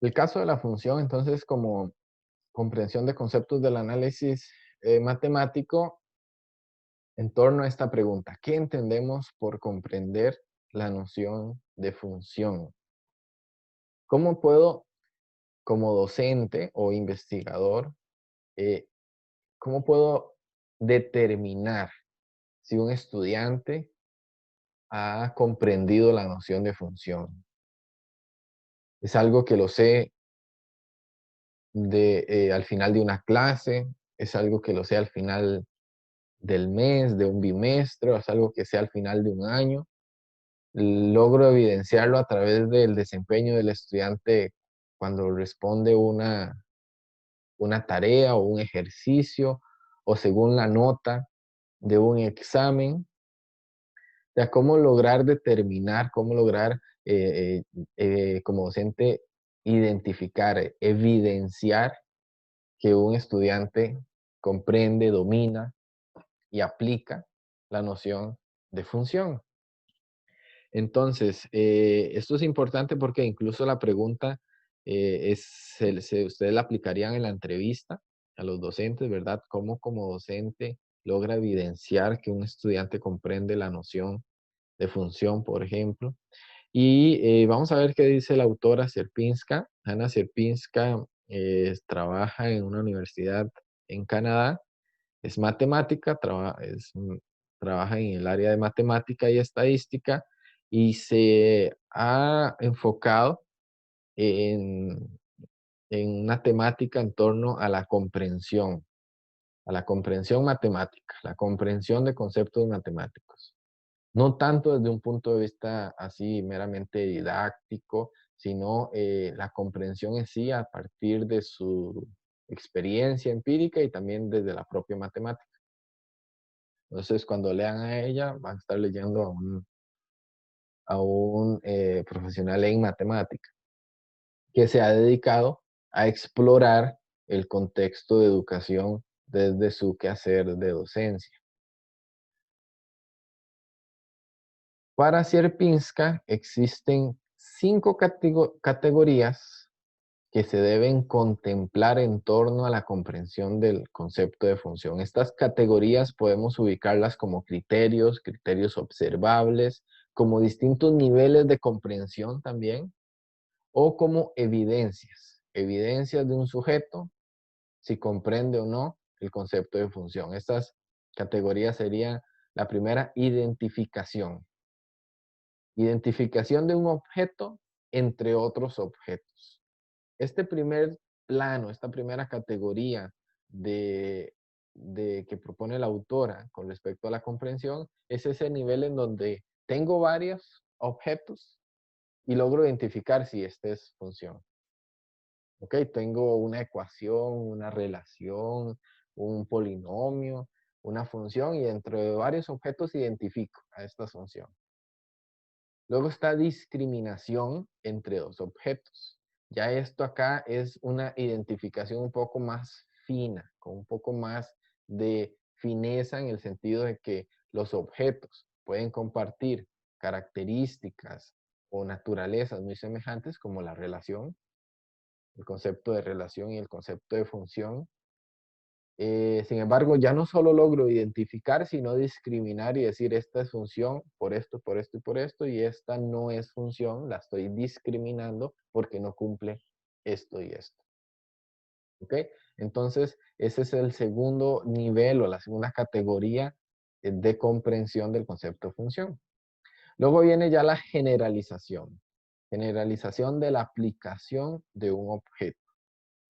El caso de la función, entonces, como comprensión de conceptos del análisis matemático en torno a esta pregunta: ¿qué entendemos por comprender la noción de función? ¿Cómo puedo, como docente o investigador, eh, cómo puedo determinar si un estudiante ha comprendido la noción de función? ¿Es algo que lo sé al final de una clase? ¿Es algo que lo sé al final del mes, de un bimestre, o es algo que sé al final de un año? ¿Logro evidenciarlo a través del desempeño del estudiante cuando responde una tarea o un ejercicio, o según la nota de un examen? O sea, cómo lograr determinar, cómo lograr, como docente, identificar, evidenciar que un estudiante comprende, domina y aplica la noción de función. Entonces, esto es importante porque incluso la pregunta ustedes la aplicarían en la entrevista a los docentes, ¿verdad? ¿Cómo como docente logra evidenciar que un estudiante comprende la noción de función, por ejemplo? Y vamos a ver qué dice la autora Sierpinska. Ana Sierpinska trabaja en una universidad en Canadá, es matemática, trabaja en el área de matemática y estadística, y se ha enfocado en, en una temática en torno a la comprensión matemática, la comprensión de conceptos matemáticos. No tanto desde un punto de vista así meramente didáctico, sino la comprensión en sí a partir de su experiencia empírica y también desde la propia matemática. Entonces, cuando lean a ella, van a estar leyendo a un profesional en matemática que se ha dedicado a explorar el contexto de educación desde su quehacer de docencia. Para Sierpinska existen 5 categorías que se deben contemplar en torno a la comprensión del concepto de función. Estas categorías podemos ubicarlas como criterios, criterios observables, como distintos niveles de comprensión también, o como evidencias, evidencias de un sujeto, si comprende o no el concepto de función. Estas categorías serían: la primera, identificación. Identificación de un objeto entre otros objetos. Este primer plano, esta primera categoría de, que propone la autora con respecto a la comprensión, es ese nivel en donde tengo varios objetos y logro identificar si esta es función. ¿Ok? Tengo una ecuación, una relación, un polinomio, una función, y dentro de varios objetos identifico a esta función. Luego está discriminación entre dos objetos. Ya esto acá es una identificación un poco más fina, con un poco más de fineza, en el sentido de que los objetos pueden compartir características o naturalezas muy semejantes, como la relación, el concepto de relación y el concepto de función. Sin embargo, ya no solo logro identificar, sino discriminar y decir: esta es función por esto, por esto y por esto, y esta no es función, la estoy discriminando porque no cumple esto y esto. ¿Ok? Entonces, ese es el segundo nivel o la segunda categoría de comprensión del concepto de función. Luego viene ya la generalización. Generalización de la aplicación de un objeto.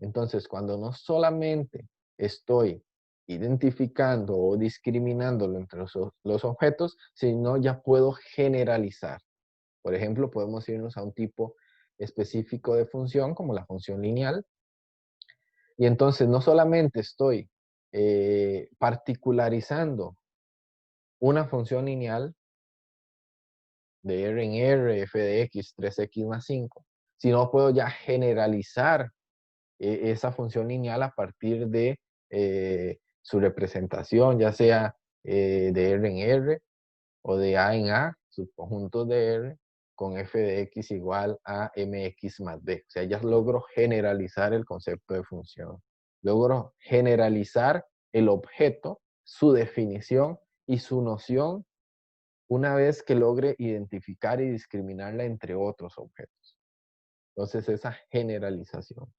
Entonces, cuando no solamente estoy identificando o discriminándolo entre los objetos, sino ya puedo generalizar. Por ejemplo, podemos irnos a un tipo específico de función, como la función lineal, y entonces no solamente estoy particularizando una función lineal de R en R, f de x, 3x más 5, sino puedo ya generalizar esa función lineal a partir de su representación, ya sea de R en R o de A en A, subconjuntos de R, con f de x igual a mx más b. O sea, ya logro generalizar el concepto de función. Logro generalizar el objeto, su definición y su noción una vez que logre identificar y discriminarla entre otros objetos. Entonces, esa generalización.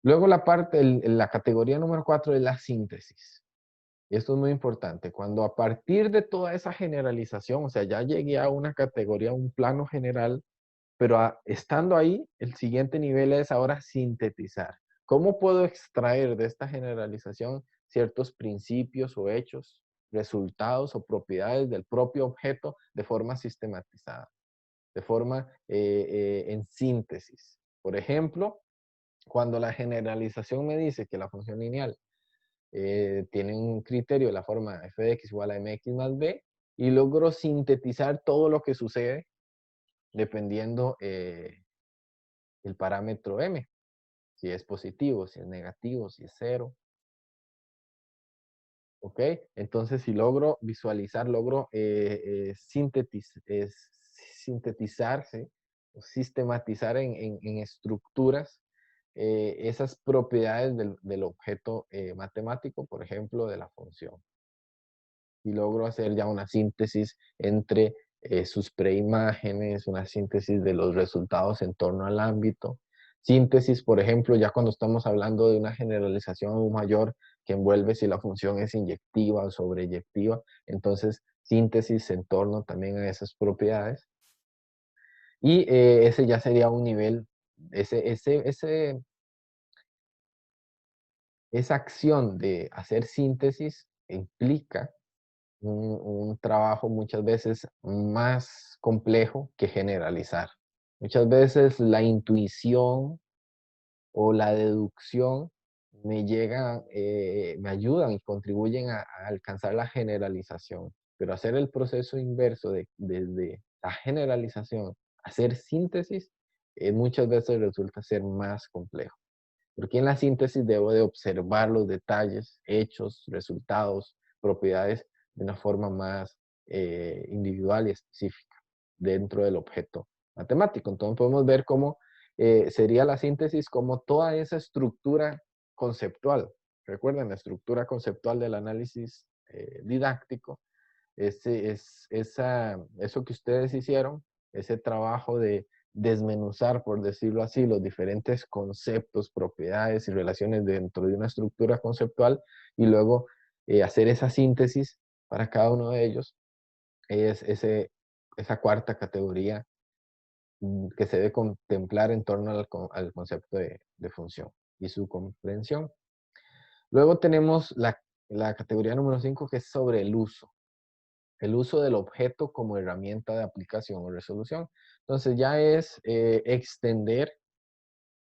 Luego la categoría número 4 es la síntesis. Y esto es muy importante. Cuando a partir de toda esa generalización, o sea, ya llegué a una categoría, un plano general, pero estando ahí, el siguiente nivel es ahora sintetizar. ¿Cómo puedo extraer de esta generalización ciertos principios o hechos, resultados o propiedades del propio objeto de forma sistematizada, de forma en síntesis? Por ejemplo, cuando la generalización me dice que la función lineal tiene un criterio de la forma f de x igual a mx más b, y logro sintetizar todo lo que sucede dependiendo el parámetro m, si es positivo, si es negativo, si es cero. ¿Ok? Entonces, si logro visualizar, logro sintetizar, ¿sí? O sistematizar en estructuras esas propiedades del objeto matemático, por ejemplo, de la función. Y logro hacer ya una síntesis entre sus preimágenes, una síntesis de los resultados en torno al ámbito. Síntesis, por ejemplo, ya cuando estamos hablando de una generalización aún mayor que envuelve si la función es inyectiva o sobreyectiva, entonces síntesis en torno también a esas propiedades. Y ese ya sería un nivel, esa acción de hacer síntesis implica un trabajo muchas veces más complejo que generalizar. Muchas veces la intuición o la deducción me ayudan y contribuyen a alcanzar la generalización. Pero hacer el proceso inverso desde la generalización, hacer síntesis, muchas veces resulta ser más complejo. Porque en la síntesis debo de observar los detalles, hechos, resultados, propiedades de una forma más individual y específica dentro del objeto matemático. Entonces podemos ver cómo sería la síntesis como toda esa estructura conceptual. Recuerden, la estructura conceptual del análisis didáctico eso que ustedes hicieron, ese trabajo de desmenuzar, por decirlo así, los diferentes conceptos, propiedades y relaciones dentro de una estructura conceptual y luego hacer esa síntesis para cada uno de ellos, es esa cuarta categoría que se debe contemplar en torno al concepto de función y su comprensión. Luego tenemos la categoría número 5 que es sobre el uso del objeto como herramienta de aplicación o resolución. Entonces ya es extender,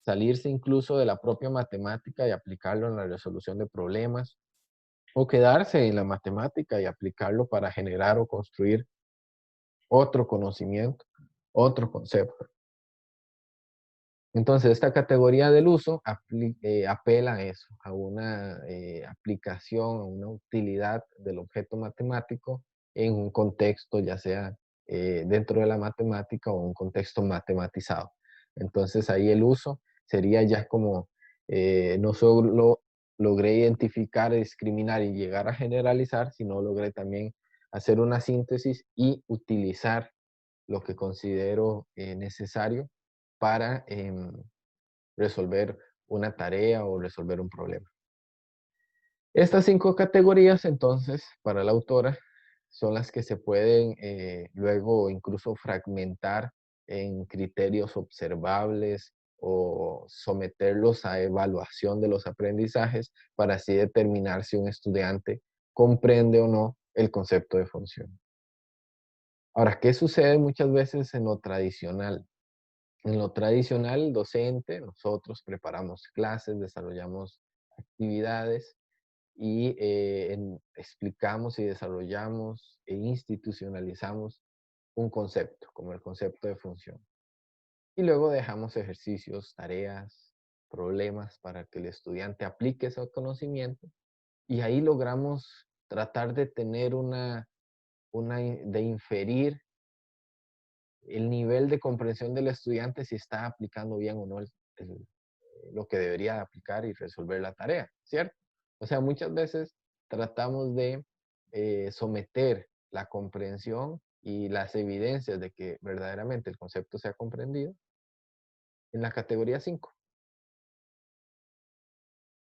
salirse incluso de la propia matemática y aplicarlo en la resolución de problemas, o quedarse en la matemática y aplicarlo para generar o construir otro conocimiento, otro concepto. Entonces, esta categoría del uso apela a eso, a una aplicación, a una utilidad del objeto matemático en un contexto, ya sea dentro de la matemática o un contexto matematizado. Entonces, ahí el uso sería ya como no solo logré identificar, discriminar y llegar a generalizar, sino logré también hacer una síntesis y utilizar lo que considero necesario para resolver una tarea o resolver un problema. Estas 5 categorías, entonces, para la autora, son las que se pueden luego incluso fragmentar en criterios observables o someterlos a evaluación de los aprendizajes para así determinar si un estudiante comprende o no el concepto de función. Ahora, ¿qué sucede muchas veces en lo tradicional? En lo tradicional docente, nosotros preparamos clases, desarrollamos actividades y explicamos y desarrollamos e institucionalizamos un concepto, como el concepto de función. Y luego dejamos ejercicios, tareas, problemas para que el estudiante aplique ese conocimiento y ahí logramos tratar de tener de inferir el nivel de comprensión del estudiante si está aplicando bien o no lo que debería aplicar y resolver la tarea, ¿cierto? O sea, muchas veces tratamos de someter la comprensión y las evidencias de que verdaderamente el concepto sea comprendido en la categoría 5.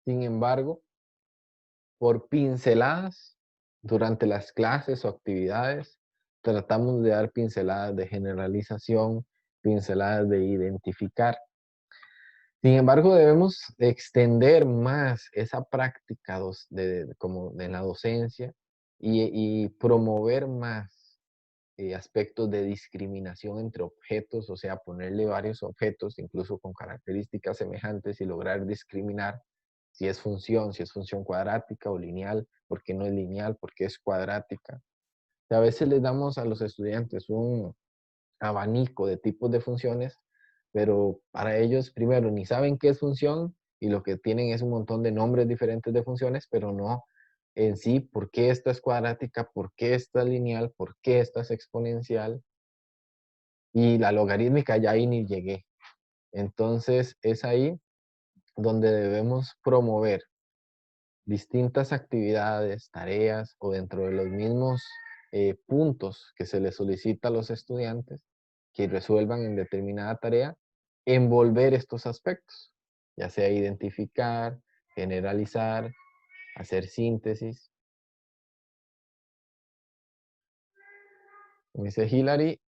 Sin embargo, por pinceladas durante las clases o actividades, tratamos de dar pinceladas de generalización, pinceladas de identificar. Sin embargo, debemos extender más esa práctica como de la docencia y promover más aspectos de discriminación entre objetos, o sea, ponerle varios objetos, incluso con características semejantes y lograr discriminar si es función cuadrática o lineal, por qué no es lineal, por qué es cuadrática. O sea, a veces les damos a los estudiantes un abanico de tipos de funciones, pero para ellos, primero, ni saben qué es función y lo que tienen es un montón de nombres diferentes de funciones, pero no en sí por qué esta es cuadrática, por qué esta es lineal, por qué esta es exponencial y la logarítmica ya ahí ni llegué. Entonces es ahí donde debemos promover distintas actividades, tareas o dentro de los mismos puntos que se les solicita a los estudiantes que resuelvan en determinada tarea, envolver estos aspectos, ya sea identificar, generalizar, hacer síntesis. Como dice Hilary,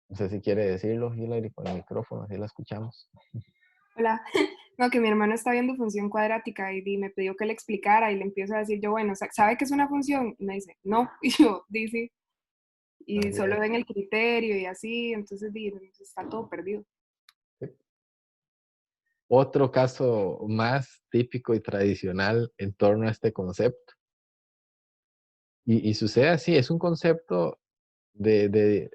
no sé si quiere decirlo, Hilary, con el micrófono, así la escuchamos. Hola. No, que mi hermano está viendo función cuadrática y me pidió que le explicara y le empiezo a decir yo, bueno, ¿sabe qué es una función? Y me dice, no, y yo, dice, y Así solo es. ven el criterio y así, entonces está todo perdido. Sí. Otro caso más típico y tradicional en torno a este concepto. Y sucede así, es un concepto de, de,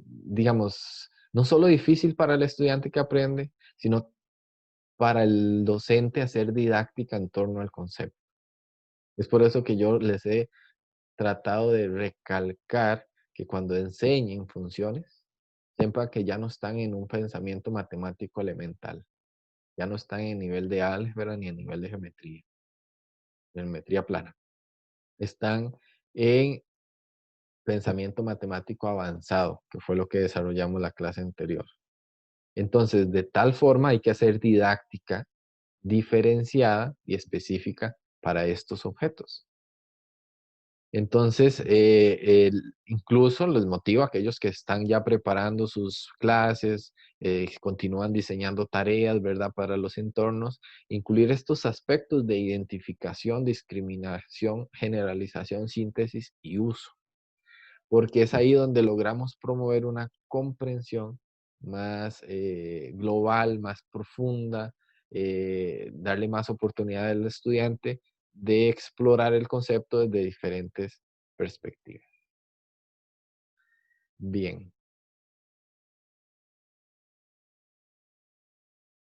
digamos, no solo difícil para el estudiante que aprende, sino para el docente hacer didáctica en torno al concepto. Es por eso que yo les he tratado de recalcar que cuando enseñen funciones, sepan que ya no están en un pensamiento matemático elemental, ya no están en nivel de álgebra ni en nivel de geometría plana. Están en pensamiento matemático avanzado, que fue lo que desarrollamos la clase anterior. Entonces, de tal forma hay que hacer didáctica diferenciada y específica para estos objetos. Entonces, incluso les motiva a aquellos que están ya preparando sus clases, continúan diseñando tareas, ¿verdad?, para los entornos, incluir estos aspectos de identificación, discriminación, generalización, síntesis y uso, porque es ahí donde logramos promover una comprensión más global, más profunda, darle más oportunidad al estudiante de explorar el concepto desde diferentes perspectivas. Bien.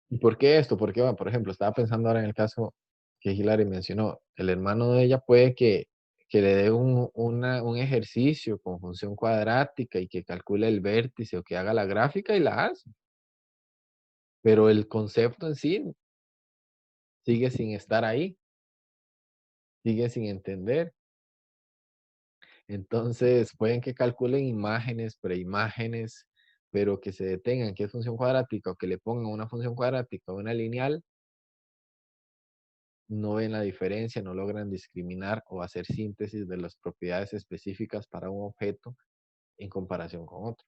¿Y por qué esto? Porque, bueno, por ejemplo, estaba pensando ahora en el caso que Hilary mencionó. El hermano de ella puede que le dé un ejercicio con función cuadrática y que calcule el vértice o que haga la gráfica y la hace. Pero el concepto en sí sigue sin estar ahí, sigue sin entender. Entonces, pueden que calculen imágenes, preimágenes, pero que se detengan qué es función cuadrática o que le pongan una función cuadrática o una lineal, no ven la diferencia, no logran discriminar o hacer síntesis de las propiedades específicas para un objeto en comparación con otro.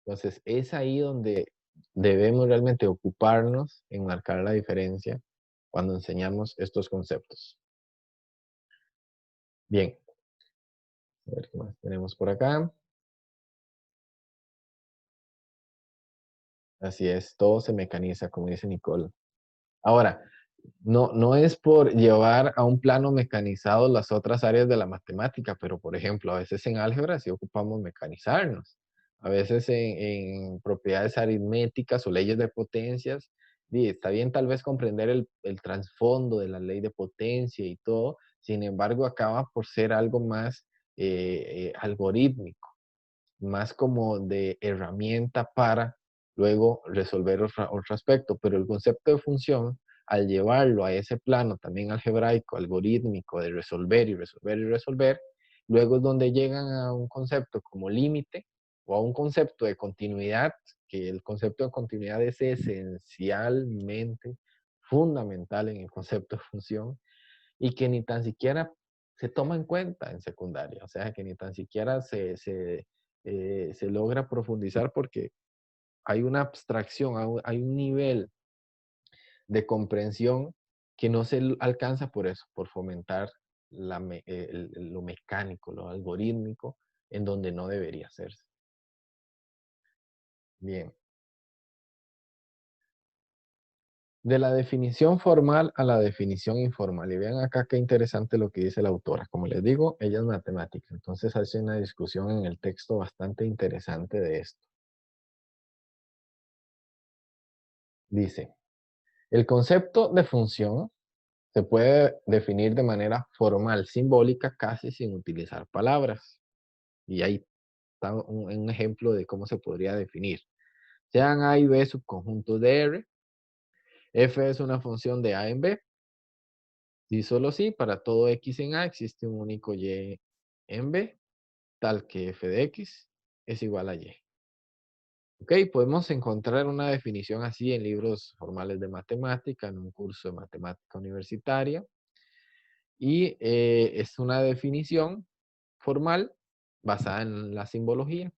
Entonces, es ahí donde debemos realmente ocuparnos en marcar la diferencia cuando enseñamos estos conceptos. Bien, a ver qué más tenemos por acá. Así es, todo se mecaniza, como dice Nicole. Ahora, no es por llevar a un plano mecanizado las otras áreas de la matemática, pero por ejemplo, a veces en álgebra sí ocupamos mecanizarnos. A veces en propiedades aritméticas o leyes de potencias, está bien tal vez comprender el trasfondo de la ley de potencia y todo, sin embargo acaba por ser algo más algorítmico. más como de herramienta para luego resolver otro aspecto, pero el concepto de función, al llevarlo a ese plano también algebraico, algorítmico, de resolver y resolver y resolver, luego es donde llegan a un concepto como límite o a un concepto de continuidad, que el concepto de continuidad es esencialmente fundamental en el concepto de función y que ni tan siquiera se toma en cuenta en secundaria, o sea, que ni tan siquiera se logra profundizar porque hay una abstracción, hay un nivel de comprensión que no se alcanza por eso, por fomentar lo mecánico, lo algorítmico, en donde no debería hacerse. Bien. De la definición formal a la definición informal. Y vean acá qué interesante lo que dice la autora. Como les digo, ella es matemática, entonces hace una discusión en el texto bastante interesante de esto. Dice, el concepto de función se puede definir de manera formal, simbólica, casi sin utilizar palabras. Y ahí está un ejemplo de cómo se podría definir. Sean A y B subconjuntos de R. F es una función de A en B. Si solo sí, para todo X en A existe un único Y en B, tal que F de X es igual a Y. Ok, podemos encontrar una definición así en libros formales de matemática, en un curso de matemática universitaria. Y es una definición formal basada en la simbología.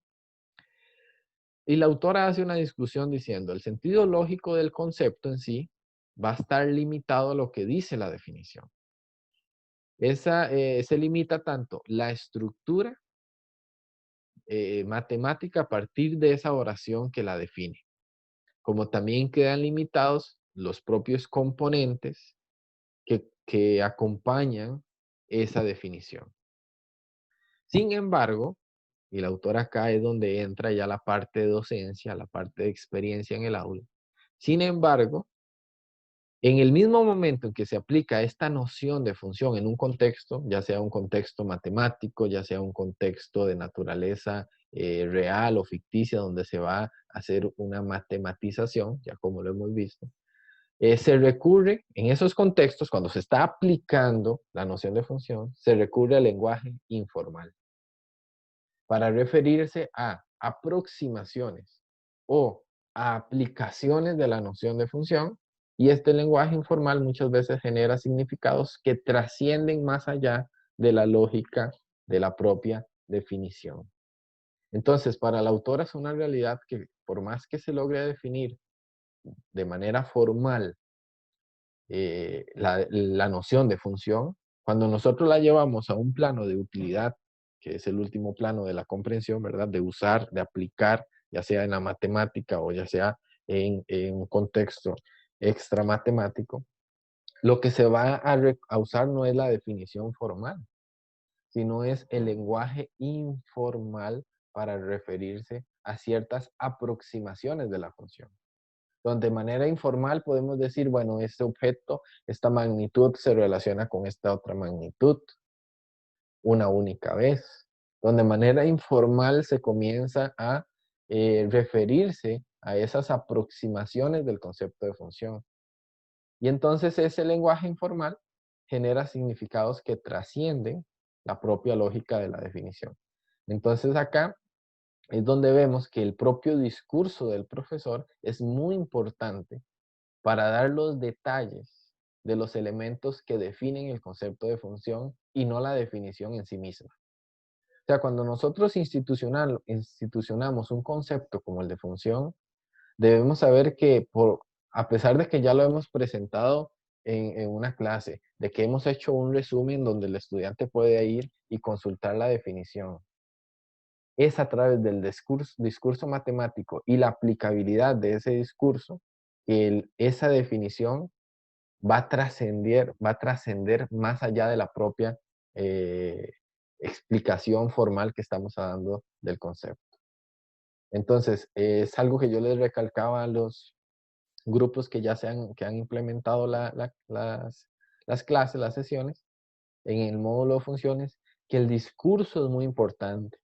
Y la autora hace una discusión diciendo, el sentido lógico del concepto en sí va a estar limitado a lo que dice la definición. Se limita tanto la estructura matemática a partir de esa oración que la define, como también quedan limitados los propios componentes que acompañan esa definición. Sin embargo, y la autora acá es donde entra ya la parte de docencia, la parte de experiencia en el aula. Sin embargo, en el mismo momento en que se aplica esta noción de función en un contexto, ya sea un contexto matemático, ya sea un contexto de naturaleza real o ficticia, donde se va a hacer una matematización, ya como lo hemos visto, se recurre en esos contextos, cuando se está aplicando la noción de función, se recurre al lenguaje informal para referirse a aproximaciones o a aplicaciones de la noción de función, y este lenguaje informal muchas veces genera significados que trascienden más allá de la lógica de la propia definición. Entonces, para la autora es una realidad que por más que se logre definir de manera formal la noción de función, cuando nosotros la llevamos a un plano de utilidad, que es el último plano de la comprensión, ¿verdad? De usar, de aplicar, ya sea en la matemática o ya sea en un contexto extra matemático, lo que se va a usar no es la definición formal, sino es el lenguaje informal para referirse a ciertas aproximaciones de la función, donde de manera informal podemos decir, bueno, este objeto, esta magnitud se relaciona con esta otra magnitud una única vez, donde de manera informal se comienza a referirse a esas aproximaciones del concepto de función. Y entonces ese lenguaje informal genera significados que trascienden la propia lógica de la definición. Entonces acá es donde vemos que el propio discurso del profesor es muy importante para dar los detalles de los elementos que definen el concepto de función y no la definición en sí misma. O sea, cuando nosotros institucionamos un concepto como el de función, debemos saber que a pesar de que ya lo hemos presentado en una clase, de que hemos hecho un resumen donde el estudiante puede ir y consultar la definición, es a través del discurso matemático y la aplicabilidad de ese discurso que esa definición va a trascender más allá de la propia eh, explicación formal que estamos dando del concepto. Entonces, es algo que yo les recalcaba a los grupos que ya que han implementado las clases, las sesiones, en el módulo de funciones, que el discurso es muy importante.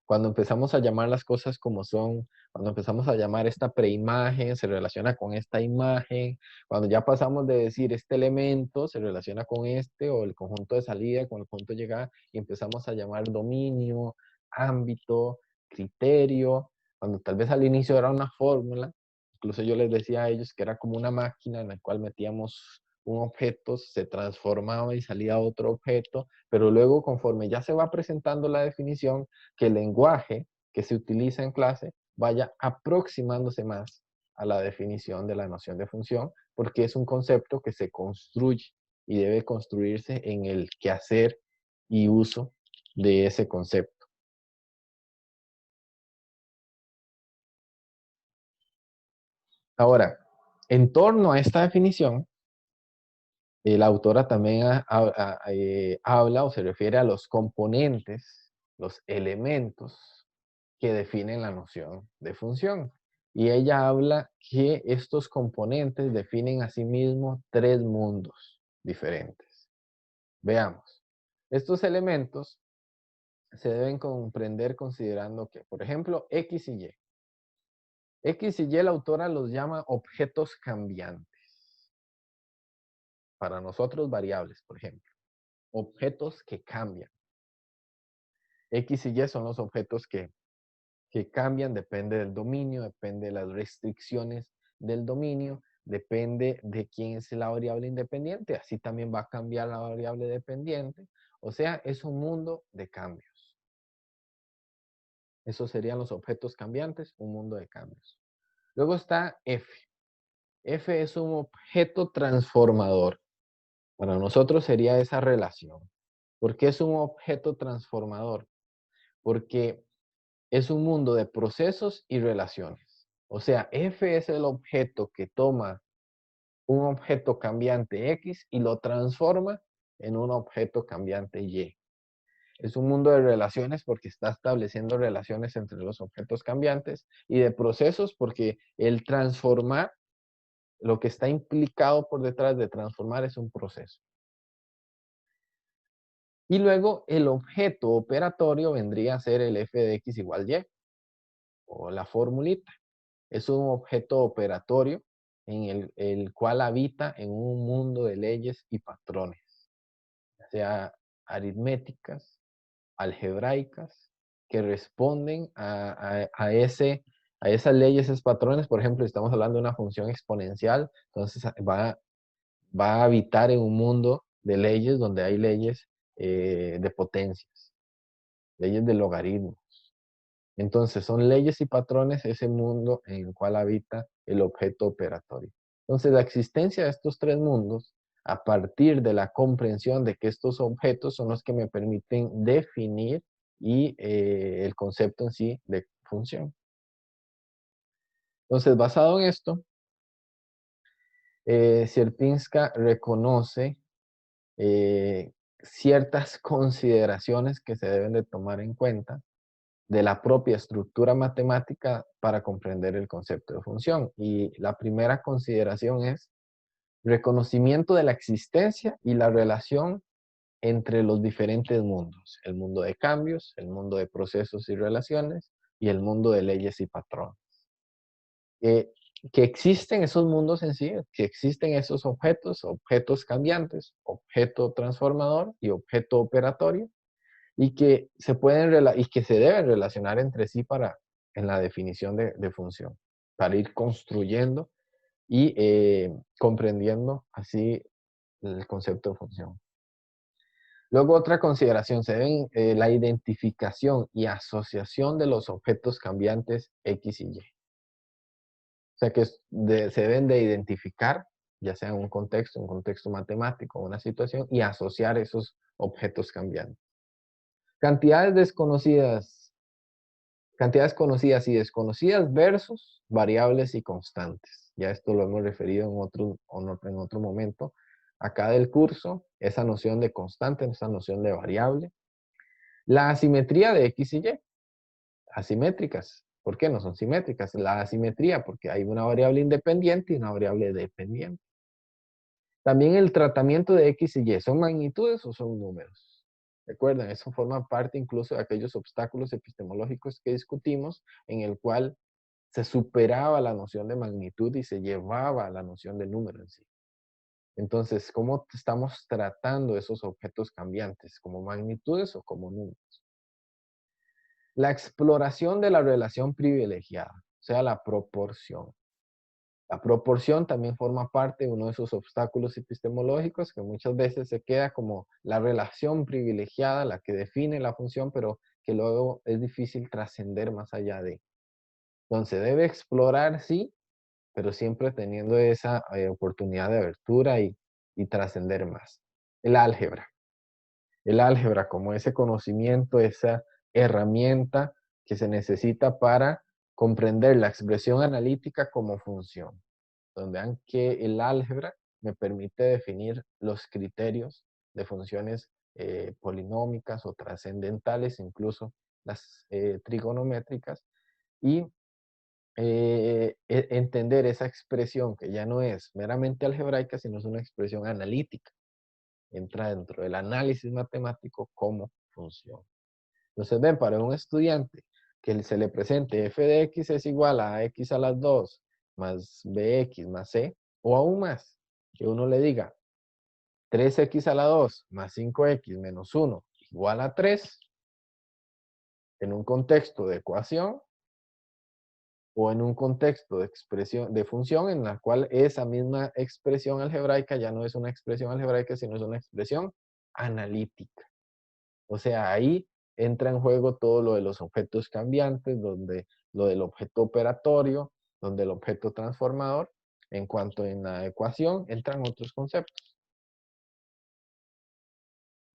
Cuando empezamos a llamar las cosas como son, cuando empezamos a llamar esta preimagen, se relaciona con esta imagen. Cuando ya pasamos de decir este elemento, se relaciona con este, o el conjunto de salida, con el conjunto de llegada, y empezamos a llamar dominio, ámbito, criterio, cuando tal vez al inicio era una fórmula. Incluso yo les decía a ellos que era como una máquina en la cual metíamos un objeto, se transformaba y salía otro objeto, pero luego conforme ya se va presentando la definición, que el lenguaje que se utiliza en clase vaya aproximándose más a la definición de la noción de función, porque es un concepto que se construye y debe construirse en el quehacer y uso de ese concepto. Ahora, en torno a esta definición, la autora también habla o se refiere a los componentes, los elementos que definen la noción de función. Y ella habla que estos componentes definen asimismo tres mundos diferentes. Veamos. Estos elementos se deben comprender considerando que, por ejemplo, X y Y. X y Y la autora los llama objetos cambiantes. Para nosotros variables, por ejemplo. Objetos que cambian. X y Y son los objetos que cambian, depende del dominio, depende de las restricciones del dominio, depende de quién es la variable independiente, así también va a cambiar la variable dependiente. O sea, es un mundo de cambios. Esos serían los objetos cambiantes, un mundo de cambios. Luego está F. F es un objeto transformador. Para nosotros sería esa relación. ¿Por qué es un objeto transformador? Porque es un mundo de procesos y relaciones. O sea, F es el objeto que toma un objeto cambiante X y lo transforma en un objeto cambiante Y. Es un mundo de relaciones porque está estableciendo relaciones entre los objetos cambiantes y de procesos porque el transformar, lo que está implicado por detrás de transformar es un proceso. Y luego el objeto operatorio vendría a ser el f de x igual y o la formulita. Es un objeto operatorio en el cual habita en un mundo de leyes y patrones, ya sea aritméticas, algebraicas, que responden a esas leyes, esos patrones. Por ejemplo, estamos hablando de una función exponencial, entonces va a habitar en un mundo de leyes donde hay leyes de potencias, leyes de logaritmos. Entonces, son leyes y patrones ese mundo en el cual habita el objeto operatorio. Entonces, la existencia de estos tres mundos, a partir de la comprensión de que estos objetos son los que me permiten definir y el concepto en sí de función. Entonces, basado en esto, Sierpinska reconoce ciertas consideraciones que se deben de tomar en cuenta de la propia estructura matemática para comprender el concepto de función. Y la primera consideración es reconocimiento de la existencia y la relación entre los diferentes mundos. El mundo de cambios, el mundo de procesos y relaciones y el mundo de leyes y patrones. Que existen esos mundos en sí, que existen esos objetos, objetos cambiantes, objeto transformador y objeto operatorio, y que se pueden y que se deben relacionar entre sí en la definición de función, para ir construyendo y comprendiendo así el concepto de función. Luego otra consideración, se ven la identificación y asociación de los objetos cambiantes X y Y. O sea que se deben de identificar, ya sea en un contexto matemático, una situación, y asociar esos objetos cambiantes. Cantidades conocidas y desconocidas versus variables y constantes. Ya esto lo hemos referido en otro momento. Acá del curso, esa noción de constante, esa noción de variable. La asimetría de X y Y. Asimétricas. ¿Por qué no son simétricas? La asimetría, porque hay una variable independiente y una variable dependiente. También el tratamiento de X y Y. ¿Son magnitudes o son números? Recuerden, eso forma parte incluso de aquellos obstáculos epistemológicos que discutimos, en el cual se superaba la noción de magnitud y se llevaba a la noción de número en sí. Entonces, ¿cómo estamos tratando esos objetos cambiantes? ¿Como magnitudes o como números? La exploración de la relación privilegiada, o sea, la proporción. La proporción también forma parte de uno de esos obstáculos epistemológicos que muchas veces se queda como la relación privilegiada, la que define la función, pero que luego es difícil trascender más allá de. Entonces, debe explorar, sí, pero siempre teniendo esa oportunidad de abertura y trascender más. El álgebra. El álgebra como ese conocimiento, esa herramienta que se necesita para comprender la expresión analítica como función, donde vean que el álgebra me permite definir los criterios de funciones polinómicas o trascendentales, incluso las trigonométricas, y entender esa expresión que ya no es meramente algebraica, sino es una expresión analítica. Entra dentro del análisis matemático como función. Entonces, ven, para un estudiante que se le presente f de x es igual a x a las 2 más bx más c, o aún más, que uno le diga 3x a la 2 más 5x menos 1 igual a 3, en un contexto de ecuación, o en un contexto de expresión, de función en la cual esa misma expresión algebraica ya no es una expresión algebraica, sino es una expresión analítica. O sea, ahí entra en juego todo lo de los objetos cambiantes, donde lo del objeto operatorio, donde el objeto transformador, en cuanto en la ecuación, entran otros conceptos.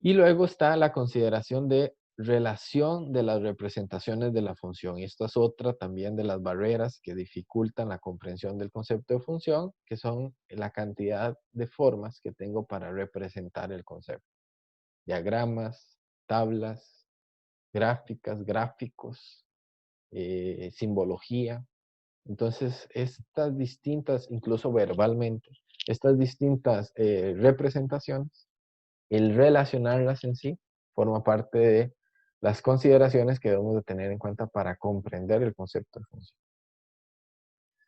Y luego está la consideración de relación de las representaciones de la función. Y esta es otra también de las barreras que dificultan la comprensión del concepto de función, que son la cantidad de formas que tengo para representar el concepto. Diagramas, tablas, gráficas, gráficos, simbología. Entonces, estas distintas, incluso verbalmente, estas distintas representaciones, el relacionarlas en sí, forma parte de las consideraciones que debemos de tener en cuenta para comprender el concepto de función.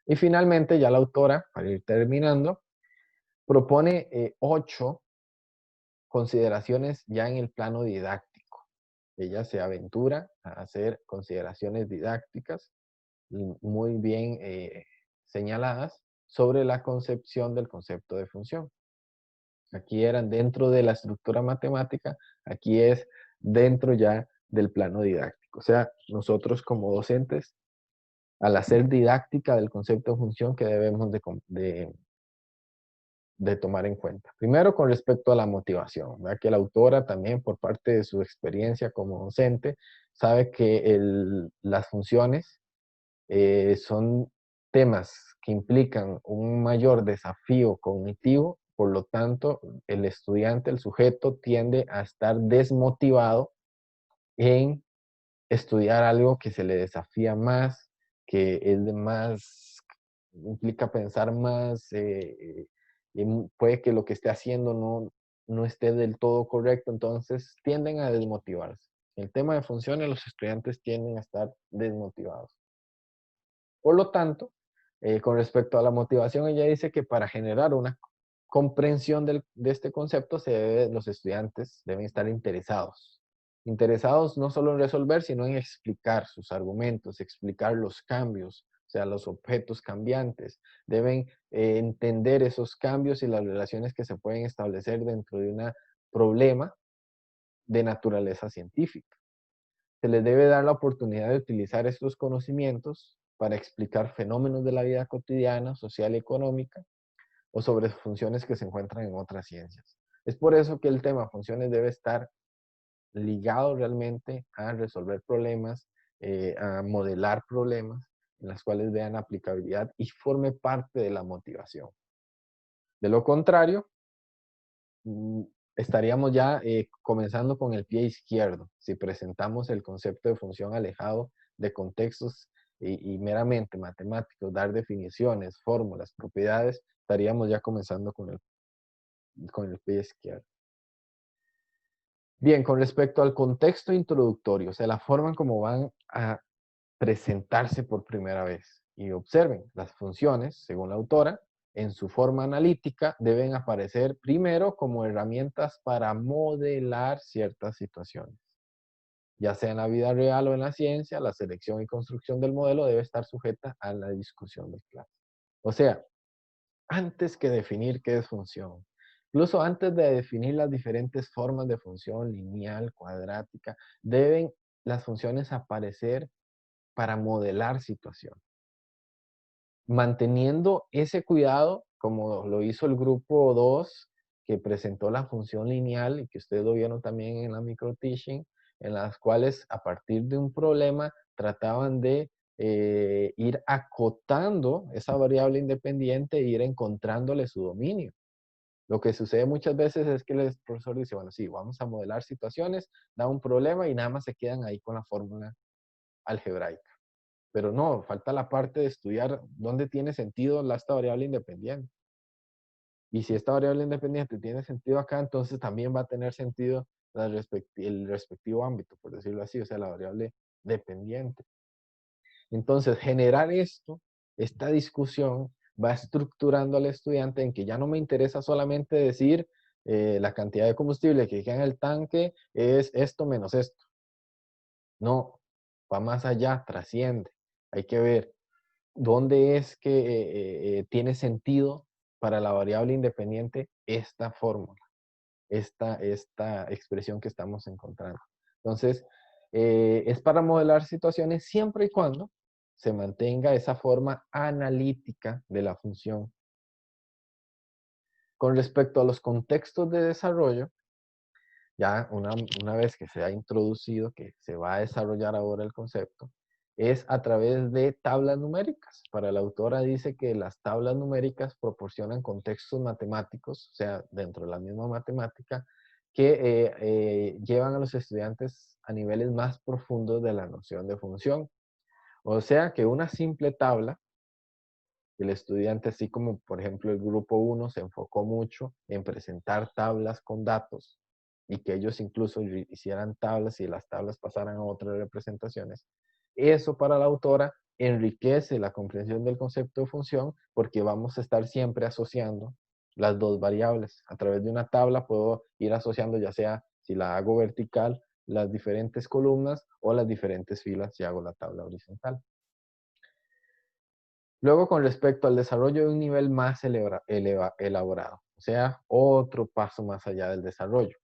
Y finalmente, ya la autora, para ir terminando, propone 8 consideraciones ya en el plano didáctico. Ella se aventura a hacer consideraciones didácticas muy bien señaladas sobre la concepción del concepto de función. Aquí eran dentro de la estructura matemática, aquí es dentro ya del plano didáctico. O sea, nosotros como docentes, al hacer didáctica del concepto de función, que debemos de tomar en cuenta. Primero, con respecto a la motivación, ¿verdad? Que la autora también, por parte de su experiencia como docente, sabe que las funciones son temas que implican un mayor desafío cognitivo, por lo tanto, el estudiante, el sujeto, tiende a estar desmotivado en estudiar algo que se le desafía más, que es de más, implica pensar más, y puede que lo que esté haciendo no esté del todo correcto, entonces tienden a desmotivarse. En el tema de funciones, los estudiantes tienden a estar desmotivados. Por lo tanto, con respecto a la motivación, ella dice que para generar una comprensión de este concepto, los estudiantes deben estar interesados. Interesados no solo en resolver, sino en explicar sus argumentos, explicar los cambios, o sea, los objetos cambiantes. Deben entender esos cambios y las relaciones que se pueden establecer dentro de un problema de naturaleza científica. Se les debe dar la oportunidad de utilizar estos conocimientos para explicar fenómenos de la vida cotidiana, social y económica, o sobre funciones que se encuentran en otras ciencias. Es por eso que el tema funciones debe estar ligado realmente a resolver problemas, a modelar problemas, en las cuales vean aplicabilidad y forme parte de la motivación. De lo contrario, mm, estaríamos ya comenzando con el pie izquierdo, si presentamos el concepto de función alejado de contextos y meramente matemáticos, dar definiciones, fórmulas, propiedades, estaríamos ya comenzando con el pie izquierdo. Bien, con respecto al contexto introductorio, o sea, la forma en cómo van a presentarse por primera vez. Y observen, las funciones, según la autora, en su forma analítica deben aparecer primero como herramientas para modelar ciertas situaciones. Ya sea en la vida real o en la ciencia, la selección y construcción del modelo debe estar sujeta a la discusión de clase. O sea, antes que definir qué es función, incluso antes de definir las diferentes formas de función, lineal, cuadrática, deben las funciones aparecer para modelar situación, manteniendo ese cuidado, como lo hizo el grupo 2 que presentó la función lineal y que ustedes lo vieron también en la micro teaching, en las cuales a partir de un problema trataban de ir acotando esa variable independiente e ir encontrándole su dominio. Lo que sucede muchas veces es que el profesor dice, bueno, sí, vamos a modelar situaciones, da un problema y nada más se quedan ahí con la fórmula algebraica. Pero no, falta la parte de estudiar dónde tiene sentido esta variable independiente. Y si esta variable independiente tiene sentido acá, entonces también va a tener sentido el respectivo ámbito, por decirlo así, o sea, la variable dependiente. Entonces, generar esta discusión, va estructurando al estudiante en que ya no me interesa solamente decir la cantidad de combustible que queda en el tanque es esto menos esto. No, va más allá, trasciende. Hay que ver dónde es que tiene sentido para la variable independiente esta fórmula, esta expresión que estamos encontrando. Entonces, es para modelar situaciones siempre y cuando se mantenga esa forma analítica de la función. Con respecto a los contextos de desarrollo, ya una vez que se ha introducido, que se va a desarrollar ahora el concepto, es a través de tablas numéricas. Para la autora dice que las tablas numéricas proporcionan contextos matemáticos, o sea, dentro de la misma matemática, que llevan a los estudiantes a niveles más profundos de la noción de función. O sea que una simple tabla, el estudiante, así como por ejemplo el grupo 1 se enfocó mucho en presentar tablas con datos y que ellos incluso hicieran tablas y las tablas pasaran a otras representaciones. Eso para la autora enriquece la comprensión del concepto de función porque vamos a estar siempre asociando las dos variables. A través de una tabla puedo ir asociando, ya sea si la hago vertical, las diferentes columnas o las diferentes filas si hago la tabla horizontal. Luego, con respecto al desarrollo de un nivel más elaborado, o sea, otro paso más allá del desarrollo.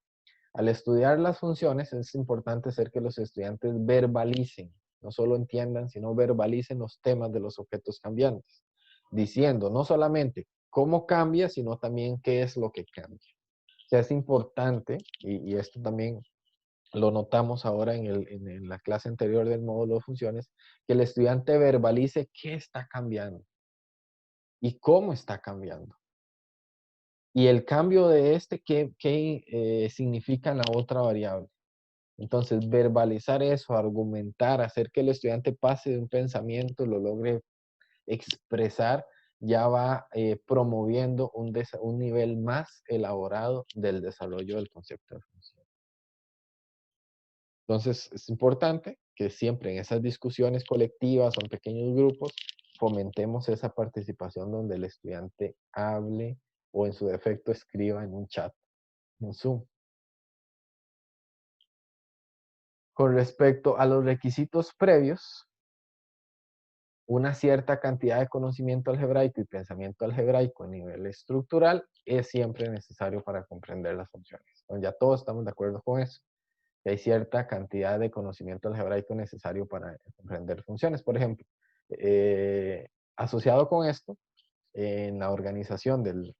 Al estudiar las funciones es importante hacer que los estudiantes verbalicen, no solo entiendan, sino verbalicen los temas de los objetos cambiantes, diciendo no solamente cómo cambia, sino también qué es lo que cambia. O sea, es importante, y esto también lo notamos ahora en la clase anterior del módulo de funciones, que el estudiante verbalice qué está cambiando y cómo está cambiando. Y el cambio de ¿qué significa en la otra variable? Entonces, verbalizar eso, argumentar, hacer que el estudiante pase de un pensamiento, lo logre expresar, ya va promoviendo un nivel más elaborado del desarrollo del concepto de función. Entonces, es importante que siempre en esas discusiones colectivas o en pequeños grupos fomentemos esa participación donde el estudiante hable o en su defecto escriba en un chat, en Zoom. Con respecto a los requisitos previos, una cierta cantidad de conocimiento algebraico y pensamiento algebraico a nivel estructural es siempre necesario para comprender las funciones. Entonces, ya todos estamos de acuerdo con eso. Hay cierta cantidad de conocimiento algebraico necesario para comprender funciones. Por ejemplo, asociado con esto, en la organización del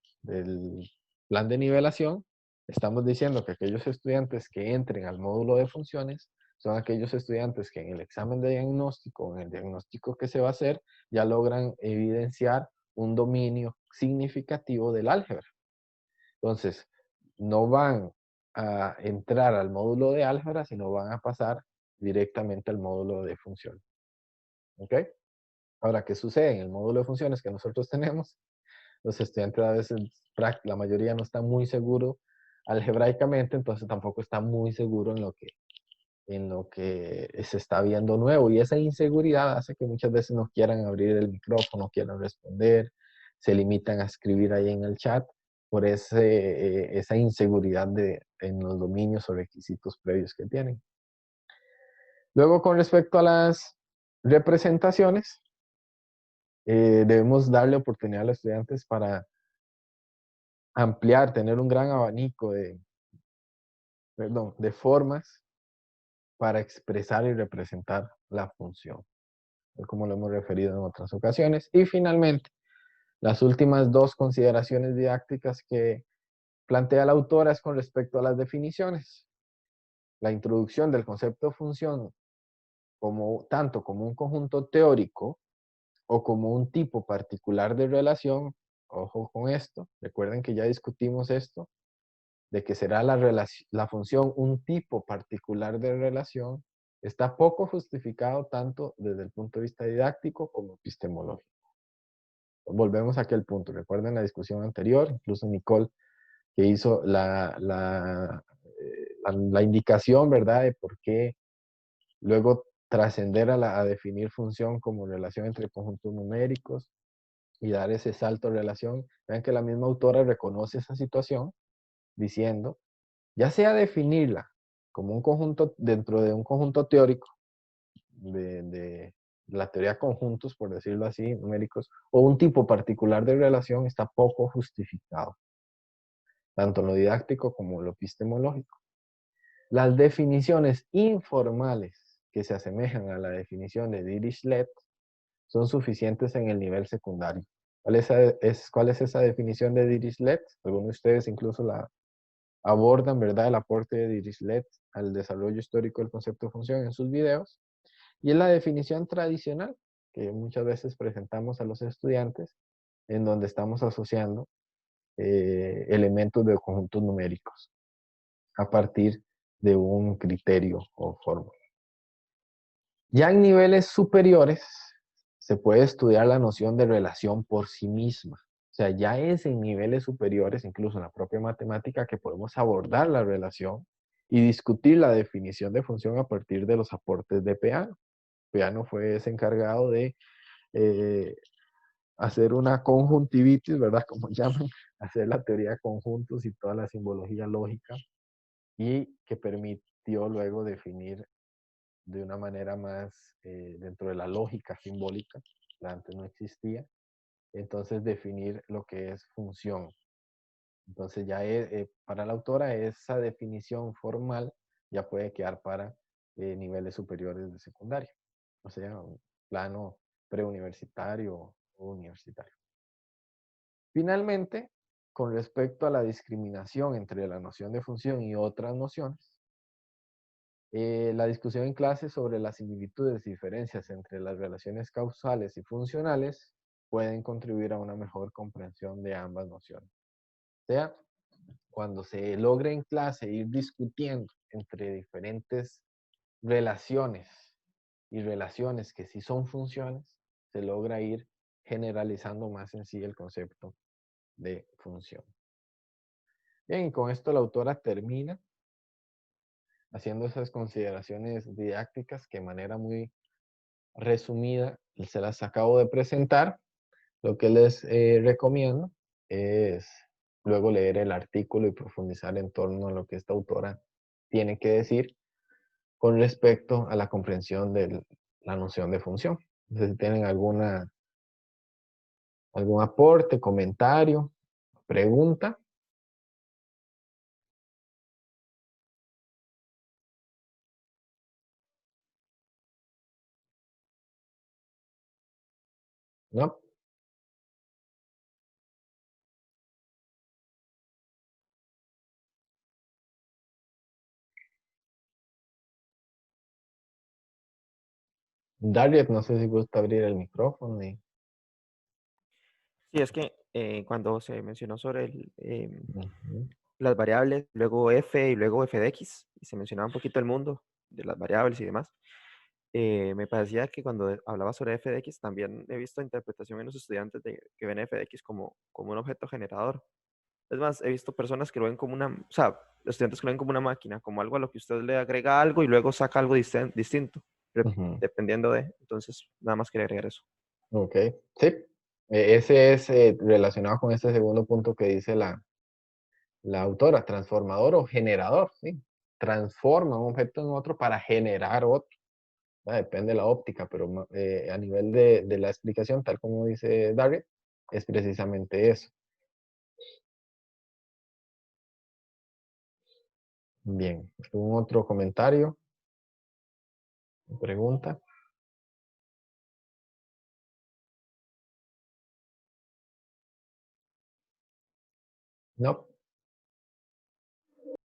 plan de nivelación, estamos diciendo que aquellos estudiantes que entren al módulo de funciones son aquellos estudiantes que en el examen de diagnóstico, en el diagnóstico que se va a hacer, ya logran evidenciar un dominio significativo del álgebra. Entonces, no van a entrar al módulo de álgebra, sino van a pasar directamente al módulo de funciones. ¿Ok? Ahora, ¿qué sucede en el módulo de funciones que nosotros tenemos? Los estudiantes a veces, la mayoría no están muy seguros algebraicamente, entonces tampoco está muy seguro en lo que se está viendo nuevo. Y esa inseguridad hace que muchas veces no quieran abrir el micrófono, no quieran responder, se limitan a escribir ahí en el chat por esa inseguridad en los dominios o requisitos previos que tienen. Luego, con respecto a las representaciones, debemos darle oportunidad a los estudiantes para ampliar, tener un gran abanico de formas para expresar y representar la función, como lo hemos referido en otras ocasiones. Y finalmente, las últimas dos consideraciones didácticas que plantea la autora es con respecto a las definiciones. La introducción del concepto de función tanto como un conjunto teórico o como un tipo particular de relación. Ojo con esto, recuerden que ya discutimos esto, de que será la función un tipo particular de relación, está poco justificado tanto desde el punto de vista didáctico como epistemológico. Volvemos a aquel punto. Recuerden la discusión anterior, incluso Nicole, que hizo la indicación, ¿verdad?, de por qué luego trascender a definir función como relación entre conjuntos numéricos y dar ese salto de relación. Vean que la misma autora reconoce esa situación diciendo, ya sea definirla como un conjunto dentro de un conjunto teórico de la teoría de conjuntos, por decirlo así, numéricos, o un tipo particular de relación, está poco justificado, tanto en lo didáctico como en lo epistemológico. Las definiciones informales que se asemejan a la definición de Dirichlet son suficientes en el nivel secundario. ¿Cuál es esa definición de Dirichlet? Algunos de ustedes incluso la abordan, ¿verdad?, el aporte de Dirichlet al desarrollo histórico del concepto de función en sus videos. Y es la definición tradicional que muchas veces presentamos a los estudiantes, en donde estamos asociando elementos de conjuntos numéricos a partir de un criterio o fórmula. Ya en niveles superiores se puede estudiar la noción de relación por sí misma. O sea, ya es en niveles superiores, incluso en la propia matemática, que podemos abordar la relación y discutir la definición de función a partir de los aportes de Peano. Peano fue ese encargado de hacer una conjuntivitis, ¿verdad? Como llaman, hacer la teoría de conjuntos y toda la simbología lógica, y que permitió luego definir de una manera más dentro de la lógica simbólica, la antes no existía, entonces definir lo que es función. Entonces ya para la autora esa definición formal ya puede quedar para niveles superiores de secundaria, o sea, un plano preuniversitario o universitario. Finalmente, con respecto a la discriminación entre la noción de función y otras nociones, la discusión en clase sobre las similitudes y diferencias entre las relaciones causales y funcionales pueden contribuir a una mejor comprensión de ambas nociones. O sea, cuando se logre en clase ir discutiendo entre diferentes relaciones y relaciones que sí son funciones, se logra ir generalizando más en sí el concepto de función. Bien, y con esto la autora termina haciendo esas consideraciones didácticas que de manera muy resumida se las acabo de presentar. Lo que les recomiendo es luego leer el artículo y profundizar en torno a lo que esta autora tiene que decir con respecto a la comprensión de la noción de función. Entonces, si tienen algún aporte, comentario, pregunta. ¿No? Dariet, no sé si gusta abrir el micrófono. Sí, es que cuando se mencionó sobre Ujú. las variables, luego f y luego f de x, y se mencionaba un poquito el mundo de las variables y demás, me parecía que cuando hablaba sobre f de x, también he visto interpretación en los estudiantes de que ven f de x como un objeto generador. Es más, he visto personas que lo ven como una, o sea, estudiantes que lo ven como una máquina, como algo a lo que usted le agrega algo y luego saca algo distinto, Ujú. dependiendo de. Entonces, nada más quería agregar eso. Ok, sí. Ese es relacionado con este segundo punto que dice la autora, transformador o generador, ¿sí? Transforma un objeto en otro para generar otro. Depende de la óptica, pero a nivel de la explicación, tal como dice Darriet, es precisamente eso. Bien, ¿algún otro comentario o pregunta? No.